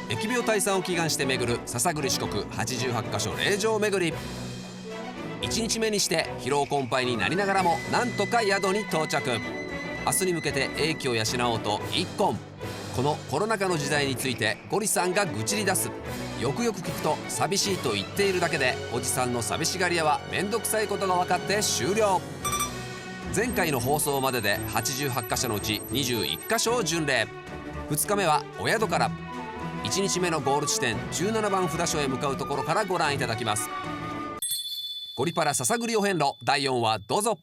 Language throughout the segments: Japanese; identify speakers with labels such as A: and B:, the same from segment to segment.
A: 疫病退散を祈願して巡る篠栗四国88カ所霊場巡り。1日目にして疲労困憊になりながらもなんとか宿に到着。明日に向けて英気を養おうと一献。このコロナ禍の時代についてゴリさんが愚痴り出す。よくよく聞くと寂しいと言っているだけでおじさんの寂しがり屋はめんどくさいことが分かって終了。前回の放送までで88カ所のうち21カ所を巡礼。2日目はお宿から。1日目のゴール地点17番札所へ向かうところからご覧いただきます。ゴリパラ篠栗お遍路第4話どうぞ。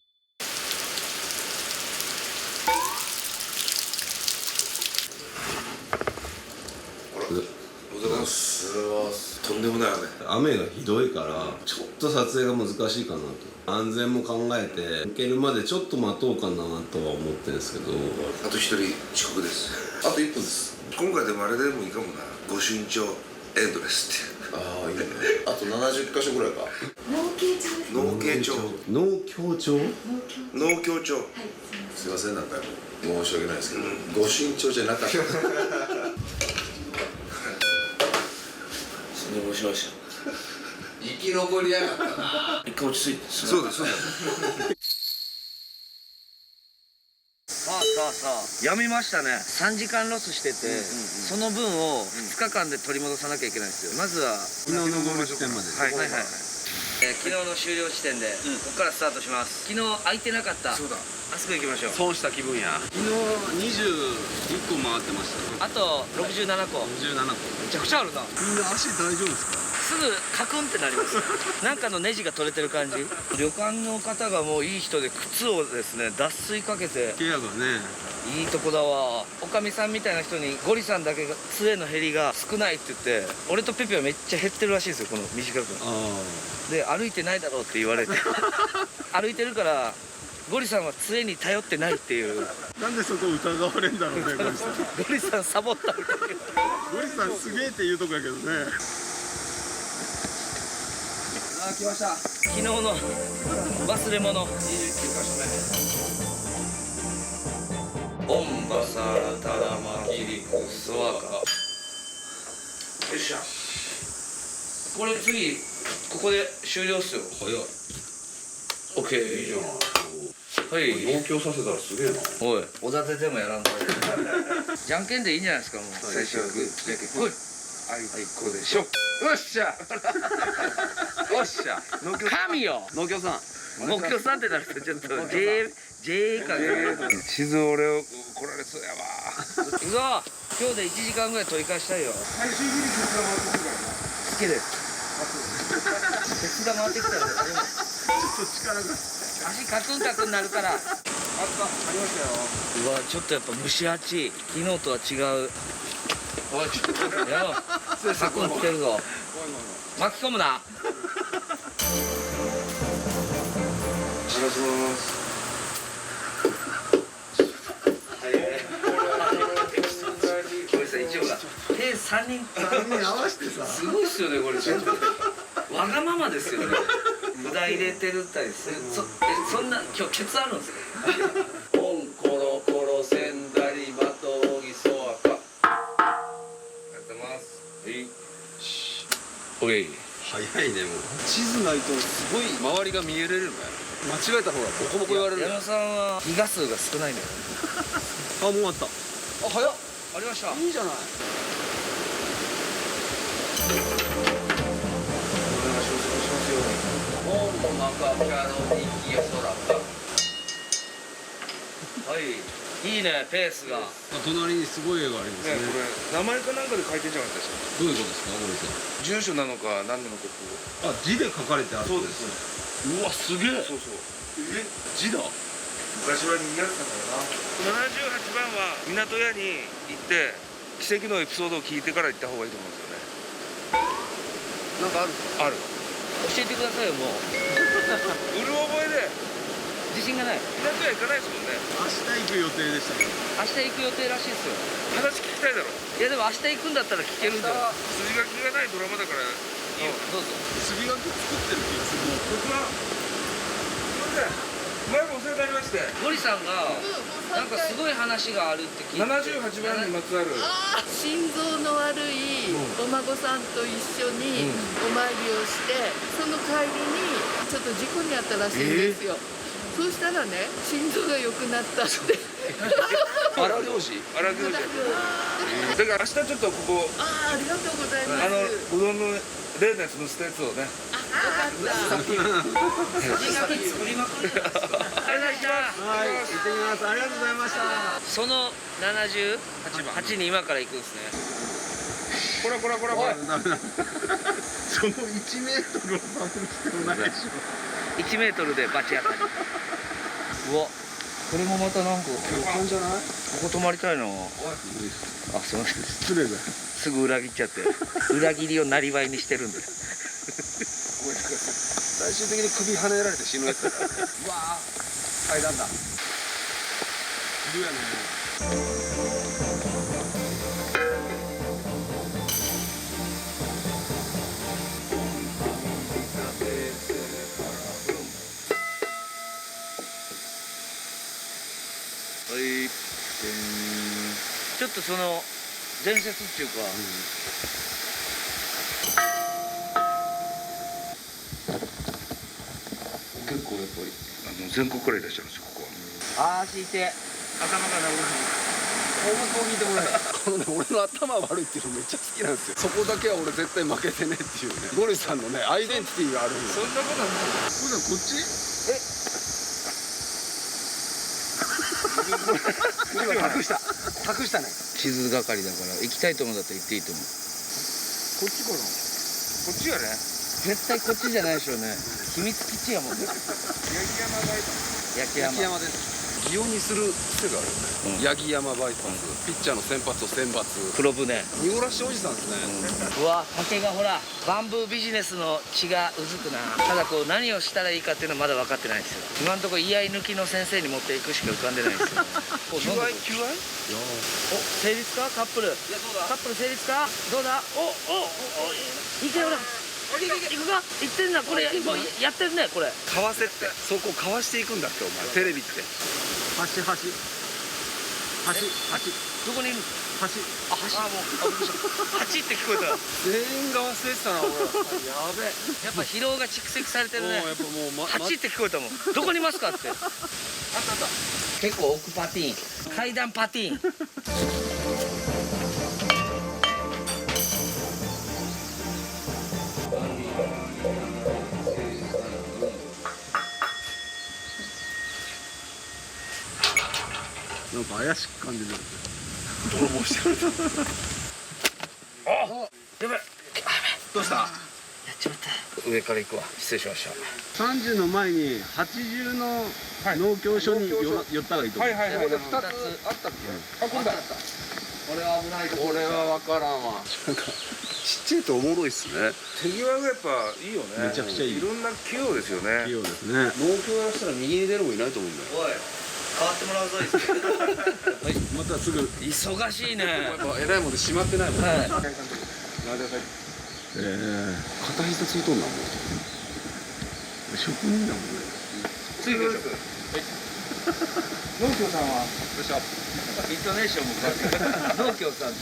B: とんでもない雨がひどいからちょっと撮影が難しいかなと。安全も考えて行けるまでちょっと待とうかなとは思ってるんですけど。
C: あと1人遅刻です。あと1分です。今回でもあれでもいいかもな。ご朱印帳エンドレスって。
B: ああいいね。あと70箇所ぐらいか。
C: 農経帳。
B: 農協帳。
C: 農協帳。
B: すいません、なんか申し訳ないですけど、ご朱印帳じゃなかった。
D: 寝坊しました。
B: 生き残りやがったな。
D: 一回落ち着いて。
C: そうですそうです。
D: さあやめましたね。3時間ロスしてて、その分を2日間で取り戻さなきゃいけないんですよ。まずは
B: 昨日のゴール地点まで。
D: はいはいはい。昨日の終了地点でここからスタートします。昨日空いてなかった。そうだ。あそこ行きましょう。
B: 損した気分や。昨日21個回ってました。
D: あと67個。
B: 17個。
D: めちゃくちゃあるな。
B: みんな足大丈夫ですか？
D: すぐカクンってなりますなんかのネジが取れてる感じ。旅館の方がもういい人で靴をですね脱水かけて。
B: ケアがね。
D: いいとこだわ。おかみさんみたいな人にゴリさんだけが杖の減りが少ないって言って、俺とペペはめっちゃ減ってるらしいですよ、この短く。で歩いてないだろうって言われて歩いてるからゴリさんは杖に頼ってないっていう。
B: なんでそこ疑われんだろうね、ゴリさん。
D: ゴリさんサボったみたいな。
B: ゴリさんすげえって言うとこやけどね。
D: あー来ました。昨日の忘れ物。29箇所目。オンバサラタラマキリクソワカ。よっしゃ。これ次ここで終了っすよ。
B: 早い。
D: オッケー。いいじゃん。はい。
B: 農協させたらすげえな。
D: おい、おだてでもやらんと。じゃんけんでいいんじゃないですか、もう。最初はグー、じゃんけん。ほい。はい、こうでしょ。よっしゃ。よっしゃ。神よ。農協さん。農協さんってなるとちょっと J かね。
C: 地図俺を怒られそうやわ。
D: 行くぞ。今日で1時間ぐらい取り返したいよ。
C: 最終日に鉄が回ってくるからな。
D: 好きです。鉄が回ってきたらね。
B: ちょっと力が。
D: 足カクンカクンなるから。ありましたよ。うわ、ちょっとやっぱ蒸し暑い。昨日とは違う。おい、ちょっとやろう。カクン来てるぞ。巻き込むな。
C: お願いします。
D: 一応が手3人
B: 合わせてさ。
D: すごいっすよねこれ。ちょっとわがままですよね。無駄入れてるったりする。そんな今日ケツあるんですか？オンコロコロセンダリマトギソワカ。やってます。はい。オッケー。
B: 早いね、もう。地図ないとすごい周りが見えれるのよ。間違えた方がボコボコ言われる。
D: 矢野さんはギガ数が少ないんだよ。
B: あ、もう終わった。あ、早っ。
D: ありました。
B: いいじゃない。
D: オンの中からの息よ空か。はい。いいね、ペースが。
B: 隣にすごい絵がありますね。
C: これ名前かなんかで書いてんじゃなかったですか。
B: どういうことですか、ゴリさん。
C: 住所なのか何なのかこう。
B: あ、字で書かれてある。
C: そうです。
B: うわ、すげえ。
C: そうそう。
B: 字だ。
C: 昔は賑わってたんだよな。78番は港屋に行って奇跡のエピソードを聞いてから行った方がいいと思うんですよね。
D: なんかある。
C: ある。
D: 教えてくださいよ、もう。
C: うる覚えで
D: 自信がない。
C: 港屋行かないですもんね。
B: 明日行く予定でしたね。
D: 明日行く予定らしいですよ。
C: 話聞きたいだろ。
D: いやでも明日行くんだったら聞けるんじゃない。
C: 筋書きがないドラマだからいいよ。
D: どうぞ。
B: 杉垣作ってる気がする。
C: 僕はすいません。前もお世話になりまして。
D: ゴリさんがなんかすごい話があるって聞いて。
C: 78番にまつわる
E: 心臓の悪いお孫さんと一緒にお参りをして、その帰りにちょっと事故に遭ったらしいんですよ。そうしたらね、心臓が良くなったって。
A: 荒漁師
C: 荒行者だから明日ちょっとここ
E: ありがとうございます。
C: うどんの例のやつのステーツをね
E: よかった。
D: 作りまくるじゃないですか。
B: はい行ってきます。ありがとうございました。
D: その78に今から行くんですね。
C: こらこらこらこら
B: ダメだその1メートルを守る必要ないでしょ。
D: 1メートルでバチ当たり。うわ、これもまたなんか
B: 感じゃない？
D: ここ泊まりたいな。あ、すいません。
B: 失礼だよ。
D: すぐ裏切っちゃって裏切りをなりわいにしてるんで。
A: 最終的に首跳ねられて死ぬやつだからうわー階段だ
B: いるやね。
D: はい。ちょっとその伝説っていうか、
C: 結構やっぱり全国からいらっしゃるんですよここは。
D: あー、引いて
C: 頭が治
A: 音楽を聴いてもらえ俺の頭悪いっていうのめっちゃ好きなんですよ。そこだけは俺絶対負けてねっていうね、ゴリさんのねアイデンティティがあるんですよ。
C: そんなことはない。
B: これこっち？
A: 今託したね。
D: 地図係だから行きたいと思うんだったら行っていいと思う。
C: こっちかな。こっちやね。
D: 絶対こっちじゃないでしょうね。秘密基地やもんね。
C: 八木山バイパス。
D: 焼山。
A: 山です。擬音にする癖があるよね、八木山バイパス、ピッチャーの先発を選抜、
D: 黒船。
A: 見殺しおじさんですね、
D: うわ、竹がほらバンブービジネスの血がうずくな。ただこう何をしたらいいかっていうのはまだ分かってないんですよ。今のところ居合抜きの先生に持っていくしか浮かんでないんですよ。こう
C: 求愛求愛。
D: お、成立かカップル。カップル成立か。どうだ。お、いけよな。行くか。行ってんな。これもうやってるねこれ。
C: かわせって。そこかわしていくんだってお前。テレビって。
B: 橋。
D: どこにいる。
C: あ、橋。あ、もう。
D: 8って聞こえた。
A: 全員が忘れてたな俺やべえ
D: やっぱ疲労が蓄積されてるね。
A: やっぱもう
D: 8って聞こえたもん。どこにいますかって。結構奥パティーン。階段パティーン。
B: なんか怪しく感じる。
A: 泥棒してる
D: やばい。
A: どうした？
D: やっちまった。上から行くわ。失礼しました。
B: 30の前に80の農協所に寄ったらいいと思う。
C: はいはいはい。
A: これ2つあったっけ？
C: あ、これだ。
D: これは危ないとこ。
A: これは分からんわなんかちっちゃいとおもろいっすね。
C: 手際がやっぱいいよね。
B: めちゃくちゃいい
C: いろんな器用ですよね。
B: 器用ですね。
A: 農協やらしたら右に出るもいないと思うんだよ。
D: おい、変わってもらうぞ。いつ
B: またすぐ。
D: 忙しいね。
A: やっぱ偉いもんで閉まってないもんね。
D: はい。
A: 片膝ついとんだもん。
B: 職人だもんね。
C: ついてる。農協さんは
D: イントネーションも変わってる。農協さんって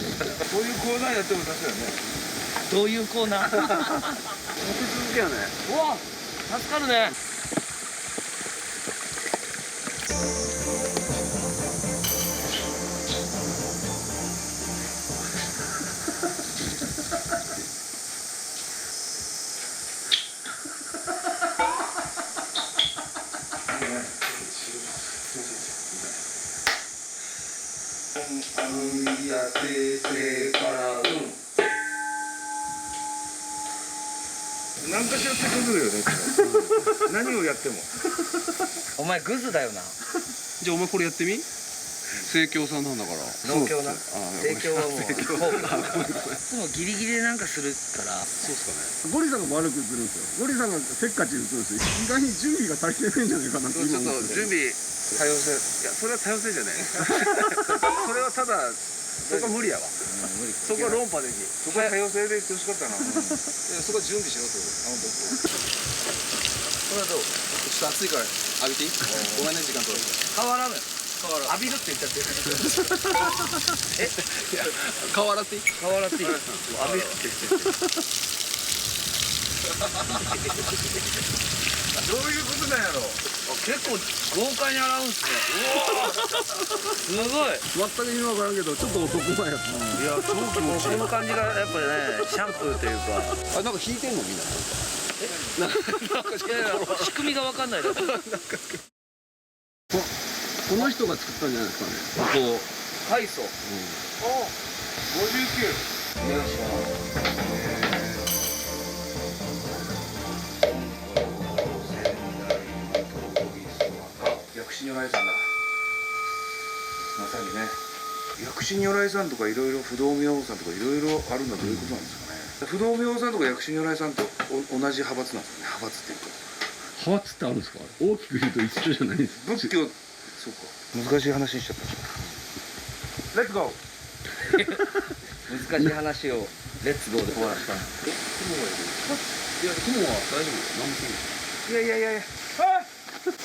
C: こういうコーナーやっても出すよね。
D: どういうコーナー。
A: モテ続けやね。
D: うわ、助かるね。
C: 何かしら手こずるよね。何をやっても。
D: お前グズだよな。
A: じゃあお前これやってみ。生協さんなんだから。
D: 農協な。
A: あ
D: 生協はもう。いつもギリギリでなんかするから。
A: そうっす
B: ゴリさんが悪く映るんですよ。ゴリさんがせっかちに映るんですよ。意外に準備が足りてないんじゃないかなって
C: ちょっと
B: 今思って。
C: 準備多様性。いやそれは多様性じゃない。それはただそこは無理やわ。
D: 無理。
C: そこは論破でき。そこは多様性で言ってほしかったな。
A: そこは準備しろってこと。
D: これはどう。
A: ちょっと暑いから浴びていい？ごめんね時間取る。
D: 変わらぬ。浴びるって言ったって
A: 顔洗っていい？
D: 顔洗っていい？浴びるって言って
C: どういうことなんやろ。
D: 結構豪快に洗うんすね。すごい。
B: 全く意味わからんけどちょっと男前やった。
D: いや超気持ちいい。この感じがやっぱりねシャンプーというか。
A: あ、なんか引いてんのみんな。
D: いやいや仕組みが分かんないだろ。
B: この人が作ったんじゃないですかね。こ
D: 海藻。
C: お、59。
D: よいし
C: 薬師如来山だ。まさにね。薬師如来山とかいろいろ不動明王山とかいろいろあるのはどういうことなんですかね。不動明王山とか薬師如来山と同じ派閥なんですかね。派閥っていうか。
B: う派閥ってあるんですか。大きく言うと一緒じゃないんです。
C: 仏教、そうか。難しい話にしちゃった。レッツゴー。
D: 難しい話をレッツゴーで終わらせた。
B: いや雲は大丈夫。何も
C: いやいやいやいや。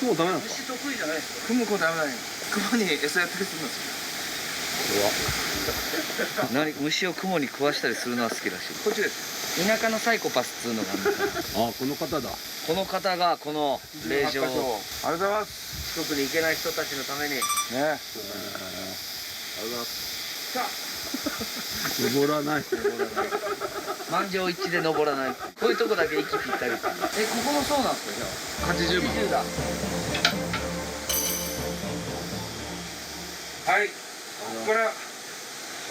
B: 雲ダメなんですか。
D: 虫得意じゃないですか。
C: 雲こダメだよ。雲に餌やったりするんですよ。
D: 何虫を雲に食わしたりするのは好きらしい。
C: こっちです。
D: 田舎のサイコパスっつうのがあるんですよ。
B: あ、この方だ。
D: この方がこの霊場
C: ありがとうございます。
D: 四国に行けない人たちのために
C: ね。さあ。
B: 登らない。
D: 満場一致で登らない。こういうとこだけ息ぴったり。ここもそうなんですか。じゃあ
B: 80番。
D: 80だ。
C: はい。ここから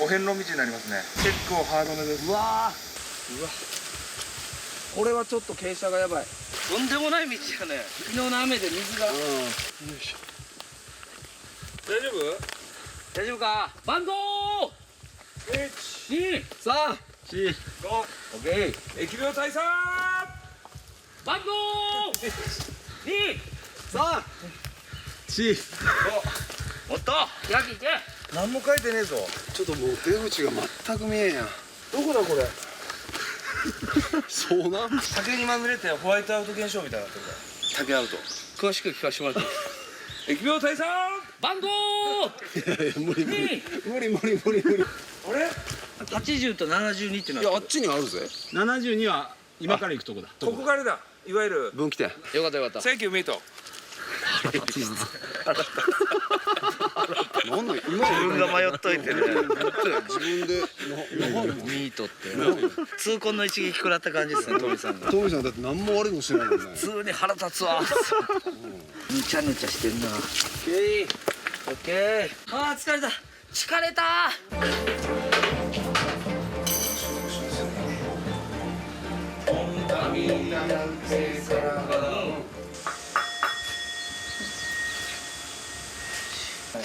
C: お遍路道になりますね。結構ハードめです。
D: うわこれはちょっと傾斜がやばい。とんでもない道やね。昨日の雨で水が。
C: 大丈夫？
D: 大丈夫か。バンドー。2、3、
B: 4、
C: ゴ
D: オッケー。
C: ー。疫病退散。
D: バンドー。2、
B: 3、4。
D: もっと。ヤギ行け。
C: 何も書いてねえぞ。
B: ちょっともう出口が全く見えんやん。
C: どこだこれ。
B: そうな。
C: 竹にまみれてホワイトアウト現象みたいになってるから。竹アウト。
D: 詳しく聞かせてもらって。
C: 疫病退散。
D: バンドー。
B: 無理無理無理無理無理無理。
C: あれ？
D: 80と72ってなってる。
A: いや、あっちにあるぜ。
B: 72は今から行くとこだ。
C: ここからだ。いわゆる。
A: 分岐点。
D: よかったよかった。
C: センキューミート。
B: なんだ今
D: 自分が迷っといてね。
B: 自分で
D: ミートって痛恨の一撃食らった感じですね、トミさんが。
B: トミさんだって何も悪いことしてないもんね。
D: 普通に腹立つわ。ぬちゃぬちゃしてんな。オッケー。あー疲れた。疲れた。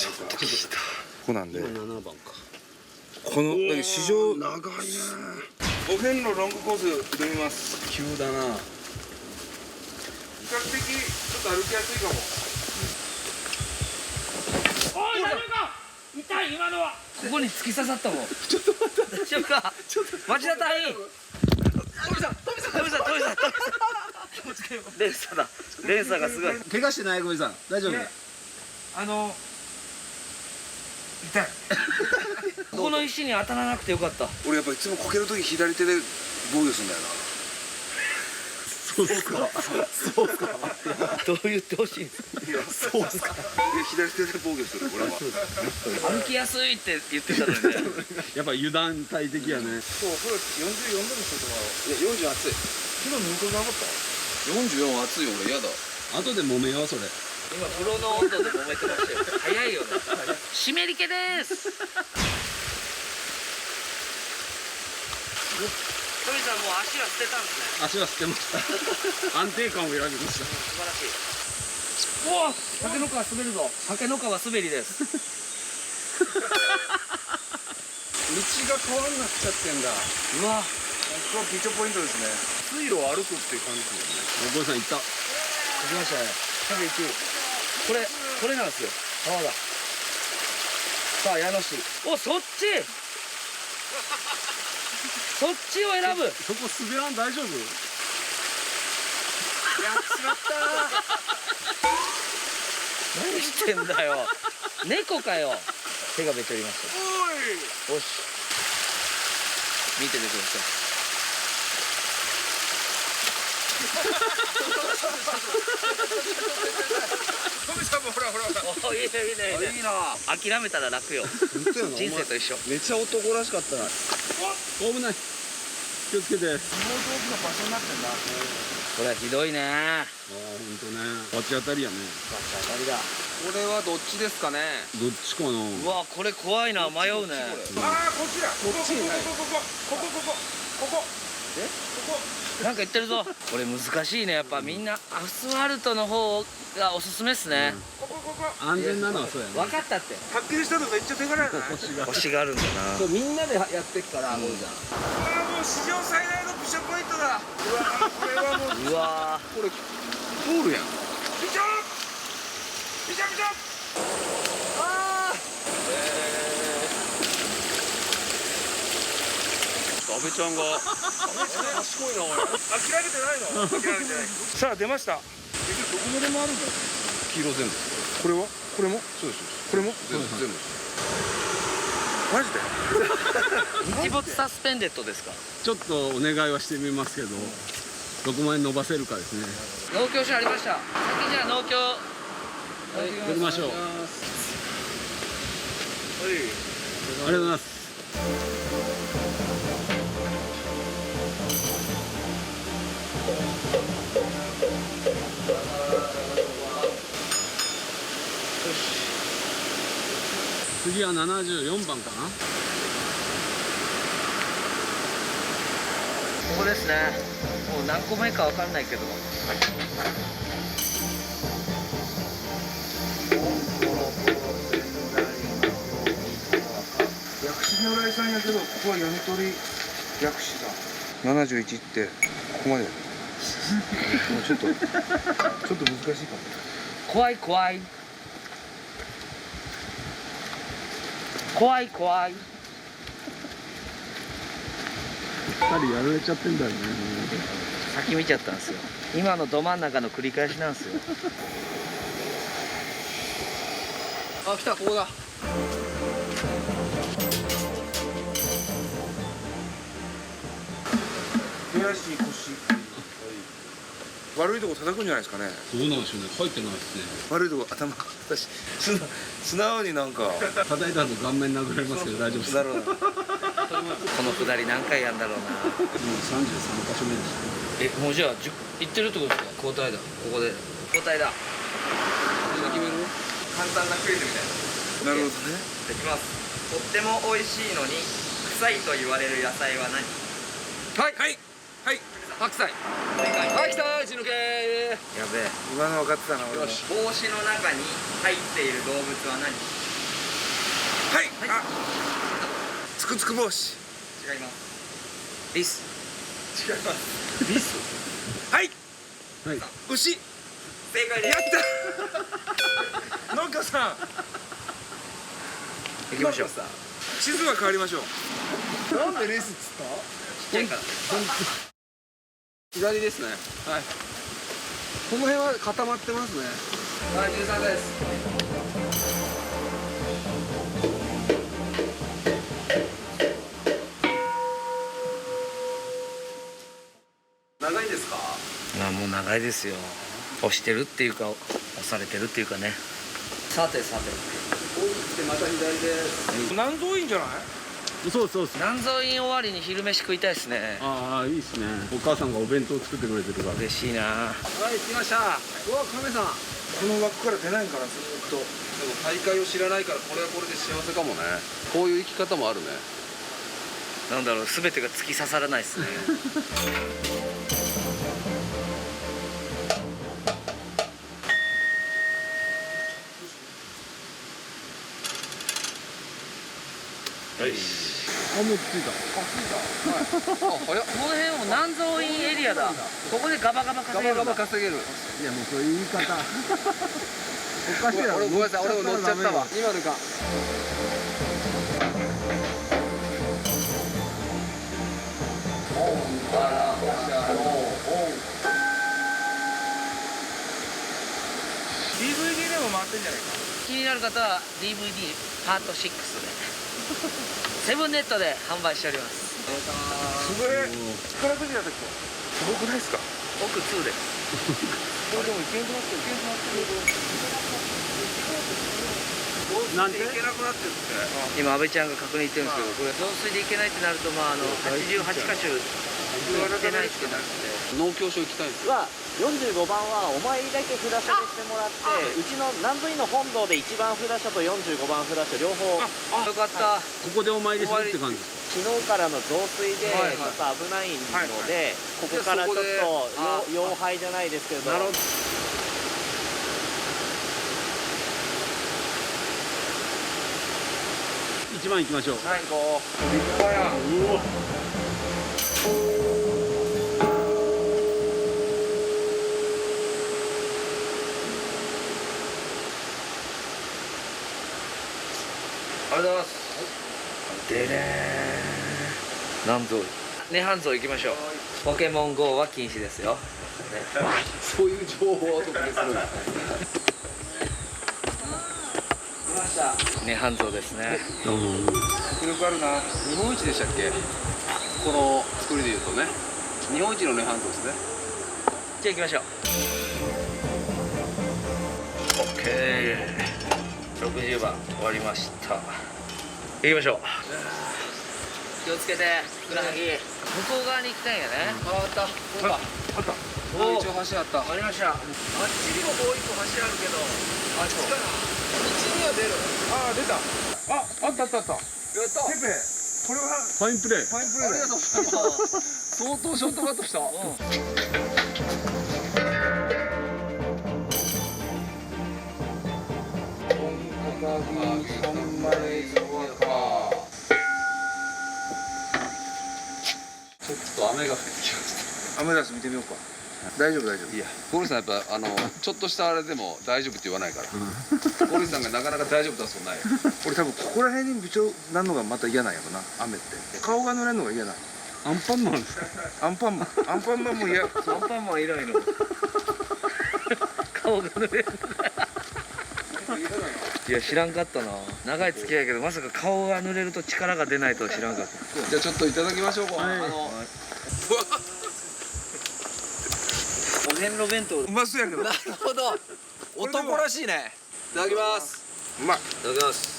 C: ここなんで。
B: 7番か。
C: このだけ史上
B: 長いね。
C: お遍路ロングコース挑みます。
B: 急だな。
C: 比較的ちょっと歩きやすいかも。
D: おい、大丈夫か。痛い今のは。ここに突き刺さったもん。ちょっと待って。大丈夫か。町田隊員。トミさん。連鎖だ。連鎖がすごい。
B: 怪我してないゴイさん。大丈夫。
C: 痛い。
D: ここの石に当たらなくてよかった。
C: 俺やっぱいつもこけるとき左手で防御するんだよな。
B: そうですか。そうですか。
D: どう言ってほしいんですか。
C: いや、そうですか。左手で防御する俺は。
D: 歩きやすいって言ってたのにね。
B: やっぱ油断大敵やね。
C: そう、これ44度にしといてもらおう。
A: いや、40暑い。
C: 昨日抜くなかった？
A: 44暑いよ、俺、やだ。
B: 後で揉めようそれ。
D: 今風呂の温度で揉めてましたよ。早いよね。湿り気です。トミさんもう足は捨てたんですね。
B: 足は捨てました。安定感を選びました。
D: 素晴らしい。おお、竹の皮滑るぞ。竹の皮滑りです。
B: 道が川になっちゃってんだ。
D: うわ、
C: ここはピッチョポイントですね。水路を歩くっていう感じです
B: ゴイさん行った。
D: 来ましたね。竹1。これなんですよ。川だ。さあ、矢野市。お、そっち。そっちを選ぶ。
B: そこ滑らん大丈夫？
D: やっちまった。何してんだよ。猫かよ。手がべちょりました。よし。見ててくださ
C: トミさんもほらほらほら。
D: い。お、いいねいいねいいね。
C: いいな。
D: 諦めたら楽よ。人生と一緒。
B: めっちゃ男らしかったな。危ない。気をつけて。
C: 大きな場所になってんだ。
D: これはひどいね。
B: ああ、ほんとね。罰当たりやね。
D: 当たりだ。
A: これはどっちですかね。
B: どっちかな。
D: うわ、これ怖いな、迷うね。
C: ああ、こっちだ。こっちにない。ここ。
D: なんか言ってるぞ。これ難しいね。やっぱみんなアスファルトの方がおすすめっすね。
C: ここ。
B: 安全なのはそうやね。
D: 分かったって。
C: はっきりしたのめっちゃ手柄やない。
D: 星があるんだな。
A: そうみんなでやってっから、もうじゃん。
C: ああ、もう史上最大のビショポイントだ。うわー、これはもう
D: うわ
A: これ通るやん。
C: ビショ
A: 阿部ちゃんが賢いなおい。
C: 諦めてないの。諦めてない。さあ出ました。どこまでもあるんだよ。
A: 黄色全部。
C: これは？これも？
A: そうです。
C: これも？
A: 全部。
C: マジで？
D: ー、日没サスペンデッドですか。
B: ちょっとお願いはしてみますけど、どこまで伸ばせるかですね。
D: 農協所ありました。先じゃあ農協。
B: 撮りましょう。ありがとうございます。次は74番かな。
D: ここですね。もう何個目かわかんないけど。
C: 薬師如来さんやけど、ここは闇取り薬師だ。71ってここまで。もうちょっと難しいかも。
D: 怖い。
B: 2人やられちゃってんだよね。
D: 先見ちゃったんですよ。今のど真ん中の繰り返しなんですよ。
A: あ、来た、ここだ。
C: 手足腰。悪いとこ叩くんじゃないですかね。
B: どうなんでしょうね。入ってないですね。
C: 悪いとこ頭。私素直になんか。
B: 叩いた後顔面殴られますけど大丈夫です。
C: だろうな。
D: この下り何回やんだろうな。
B: もう33箇所目です。
D: もうじゃあ行ってるってことですか。交代だ。ここで交代だ。
A: 決める？
F: 簡単なクイズみたいな。
C: なるほどね。
F: できます。とっても美味しいのに臭いと言われる野菜は何？
A: はい。白菜。
F: 正解。
A: はい、来たー、一抜け
C: やべえ。今の分かってたな俺も。
A: よし。
F: 帽子の中に入っている動物は何？
C: はい。あ。つくつく帽子。
F: 違います。
D: リス。
F: 違います。
C: はい。
B: はい。
C: 牛。
F: 正解で
C: や
F: す。
C: った。農協さん。
D: 行きましょう。
C: 地図は変わりましょう。
A: なんでレースっつった？
F: ちっちゃいから。
A: 左ですね。はい。この辺は固まってますね。はい、13です。長いですか？
D: まあもう長いですよ。押してるっていうか押されてるっていうかね。さて。
A: こう行ってまた左です。
C: 南蔵院じゃない？
B: そうです。
D: 南蔵院終わりに昼飯食いたいですね。
B: ああ、いいですね。お母さんがお弁当作ってくれてるから。
D: 嬉しいな。
A: はい、来ました。うわ、亀さん。
C: この枠から出ないからずっと。
A: でも大会を知らないからこれはこれで幸せかもね。こういう生き方もあるね。
D: なんだろう、全てが突き刺さらないですね。
B: あ、もう着いた。
A: あ、早っ。
D: この辺も南蔵院エリアだ。ここでガバガバ稼げるんだ。
A: 稼げる。
B: いや、もうそういう言い方。おかしいやろ。
A: 俺ごめんなさい、俺も乗っちゃったわ。今のか。
C: DVD でも回ってんじゃないか。
D: 気になる方は DVD パート6でセブンネットで販売しております。
C: すごい宝くじだったっけすごくないですか
D: 奥2で
C: これでもいけんくなってるいけんくなってる
B: なんで
C: いけなくなってるって
D: 今安倍ちゃんが確認言ってるんですけど、これ増水でいけないってなると88箇所行けないってなって、
B: 農協所行きたいんです
G: は45番はお参りだけ札所でしてもらって、うちの南部院の本堂で1番札所と45番札所両方
D: よかった、
B: ここでお参りするって感じですか？
G: 昨日からの増水でちょっと危ないので、ここからちょっと妖拝じゃないですけど、
B: 1番行きましょう。
C: はいこう立派や
D: ありがとうございます。でれー南蔵涅槃像行きましょう。ポケモン GO は禁止ですよ、ね、
B: そういう情報をお届けするんです
D: 涅槃像ですね。
C: 迫力あるな
B: 日本一でしたっけ？この作りでいうとね、日本一の涅槃像ですね。
D: じゃあ行きましょう。 OK、 60番終わりました。行きましょう。気をつけて、ふくらはぎ向こう側に行きたいんやね。あったそうか、
C: あった
D: お
B: 一応橋あった。
D: ありました。あっちにももう一個橋あるけど、あっちかな。道には出る。
C: ああ出たあったあったあった
D: やった
C: ペペこれは
B: ファインプレー。
C: ファインプレーだよ
B: 相当ショートカットした。ちょっと雨が降ってきまし
C: アメダス見てみようか大丈夫大丈夫
B: た。いや、ゴリさんやっぱちょっとしたあれでも大丈夫って言わないから。ゴリさんがなかなか大丈夫だそうないよ。
C: 俺多分ここら辺に部長なんのがまた嫌なんやろな雨って顔が濡れるのが嫌なの
B: アンパンマンですか？
C: アンパンマンも嫌
D: アンパンマンいないの。顔が濡れる。いや知らんかったな。長い付き合いやけどまさか顔が濡れると力が出ないとは知らんかった。
B: じゃあちょっといただきましょうか。
D: お遍路弁当。
C: うまそうやけど
A: なるほど、男らしいね。いただきます。
C: うまい
A: いただきます。